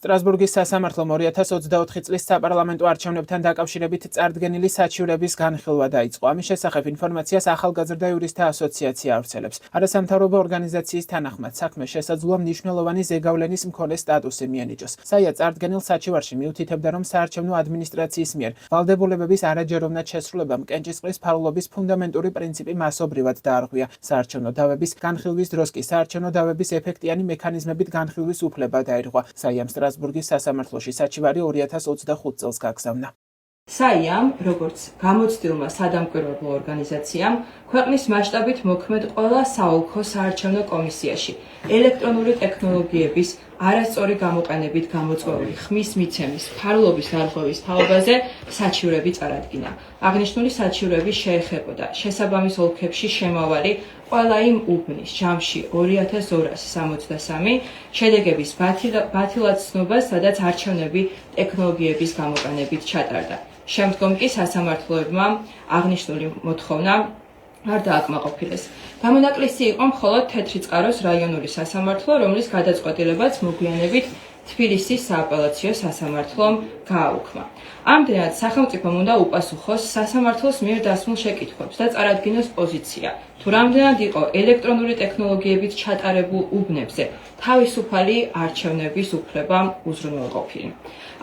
სტრასბურგის სასამართლომ 2024 წლის საპარლამენტო არჩევნებთან დაკავშირებით წარდგენილი საჩივრების განხილვა დაიწყო. ამის შესახებ ინფორმაციას ახალგაზრდა იურისტთა ასოციაცია ავრცელებს. არასამთავრობო ორგანიზაციის თანახმად საქმე შესაძლოა მნიშვნელოვანი ზეგავლენის მქონე სტატუსი მიენიჭოს. საია წარდგენილ საჩივარში მიუთითებდა, რომ საარჩევნო ადმინისტრაციის მიერ ვალდებულებების არაჯეროვნად შესრულებამ კენჭისყრის ფარულობის ფუნდამენტური პრინციპი მასობრივად დაარღვია. საარჩევნო დავების განხილვის დროს კი საარჩევნო დავების ეფექტიანი მექანიზმებით განხილვის უფლება დაირღვა. საიამ სტრასბურგის სასამართლოში საჩივარი 2025 წელს გაგზავნა. საიამ, როგორც გამოცდილმა სადამკვირვებლო ორგანიზაციამ, ქვეყნის მასშტაბით მოქმედ ყველა საოლქო საარჩევნო კომისიაში ელექტრონული ტექნოლოგიების არასწორი გამოყენებით გამოწვეული ხმის მიცემის ფარულობის დარღვევის თაობაზე საჩივრები წარადგინა. აღნიშნული საჩივრები შეეხებოდა შესაბამის ოლქებში შემავალი ყველა იმ უბნის ჯამში 2263 შედეგების ბათილად ცნობას, სადაც არჩევნები ტექნოლოგიების გამოყენებით ჩატარდა. შემდგომ კი სასამართლოებმა აღნიშნული მოთხოვნა არ დააკმაყოფილეს. გამონაკლისი იყო მხოლოდ თეთრიწყაროს რაიონული სასამართლო, რომლის გადაწყვეტილებაც მოგვიანებით თბილისის სააპელაციო სასამართლომ გააუქმა. ამდენად სახელმწიფომ უნდა უპასუხოს სასამართლოს მიერ დასმულ შეკითხვებს და წარადგინოს პოზიცია, თუ რამდენად იყო ელექტრონული ტექნოლოგიებით ჩატარებულ უბნებზე თავისუფალი არჩევნების უფლება უზრუნველყოფილი.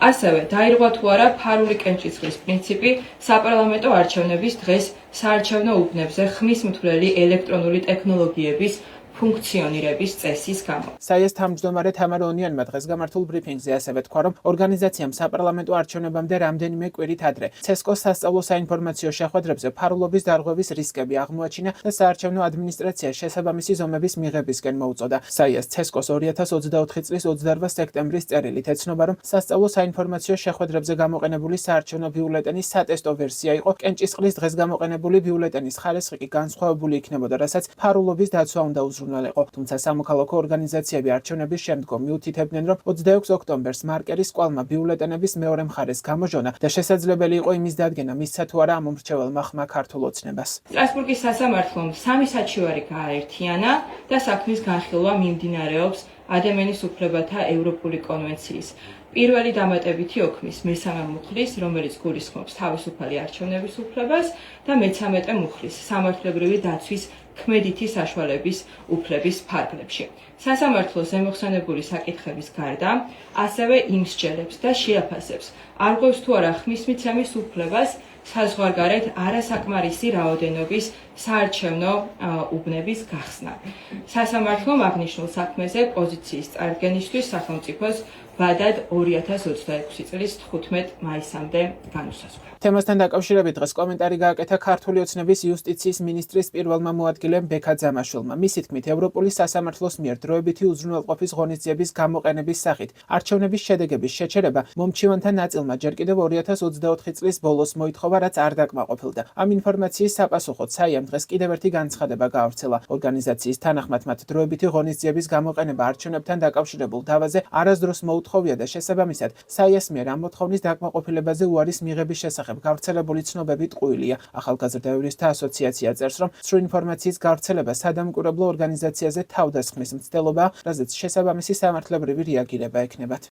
ასევე დაირღვა თუ არა ფარული კენჭისყრის პრინციპი საპარლამენტო არჩევნების დღეს საარჩევნო უბნებზე ხმის მთვრელი ელექტრონული ტექნოლოგიების ფუნქციონირების წესის გამო. საიას თავმჯდომარე თამარ ონიანმა დღეს გამართულ ბრიფინგზე ასევე თქვა, რომ ორგანიზაციამ საპარლამენტო არჩევნებამდე რამდენიმე კვირით ადრე ცესკოს სასწავლო საინფორმაციო შეხვედრებზე ფარულობის დარღვევის რისკები აღმოაჩინა და საარჩევნო ადმინისტრაციას შესაბამისი ზომების მიღებისკენ მოუწოდა. საიას ცესკოს 2024 წლის 28 სექტემბრის წერილით ეცნობა, რომ სასწავლო საინფორმაციო შეხვედრებზე გამოყენებული საარჩევნო ბიულეტენის სატესტო ვერსია იყო კენჭისყრის დღეს გამოყენებული ბიულეტენის ხარისხი კი განსხვავებული იქნებოდა, რასაც ფარულობის დაცვა უნდა თუმცა სამოქალაქო ორგანიზაციები არჩევნების შემდგომ მიუთითებდნენ, რომ 26 ოქტომბერს მარკერის კვალმა ბიულეტენების მეორე მხარეს გამოჟონა და შესაძლებელი იყო იმის დადგენა, მისცა თუ არა ამ უმრჩეველმა ხმა ქართულ ოცნებას. სტრასბურგის სასამართლომ სამი საჩივარი გააერთიანა და საქმის განხილვა მიმდინარეობს ადამიანის უფლებათა ევროპული კონვენციის პირველი დამატებითი ოქმის მესამე მუხლის, რომელიც გულისხმობს თავისუფალი არჩევნების უფლებას და მე-13 მუხლის სამართლებრივი დაცვის ქმედითი საშუალების უფლების ფარგლებში. სასამართლო ზემოხსენებული საკითხების გარდა ასევე იმსჯელებს და შეაფასებს, არღვევს თუ არა ხმის მიცემის უფლებას საზღვარგარეთ არასაკმარისი რაოდენობის საარჩევნო უბნების გახსნა. სასამართლომ აღნიშნულ საქმეზე პოზიციის წარდგენისთვის სახელმწიფოს ვადად 2026 წლის 15 მაისამდე განუსაზღვრა. თემასთან დაკავშირებით დღეს კომენტარი გააკეთა ქართული ოცნების იუსტიციის მინისტრის პირველმა მოადგილემ ბექა ძამაშვილმა. მისი თქმით, ევროპული სასამართლოს მიერ დროებითი უზრუნველყოფის ღონისძიების გამოყენების სახით არჩევნების შედეგების შეჩერება მომჩივანთა ნაწილმა ჯერ კიდევ 2024 წლის ბოლოს მოითხოვა, რაც არ დაკმაყოფილდა. ამ ინფორმაციის საპასუხოდ საიამ დღეს კიდევ ერთი განცხადება გაავრცელა. ორგანიზაციის თანახმად მათ დროებითი ღონისძიების გამოყენება არჩევნებთან დაკავშირებულ დავაზე არასდროს მოუთხოვია და შესაბამისად საიას მიერ ამ მოთხოვნის დაკმაყოფილებაზე უარის მიღების შესახებ გავრცელებული ცნობები ტყუილია. ახალგაზრდა იურისტთა ასოციაცია წერს, რომ სრულ ინფორმაციის გავრცელება სადამკვირვებლო ორგანიზაციაზე თავდასხმის მცდელობაა, რაზეც შესაბამისი სამართლებრივი რეაგირება ექნებათ.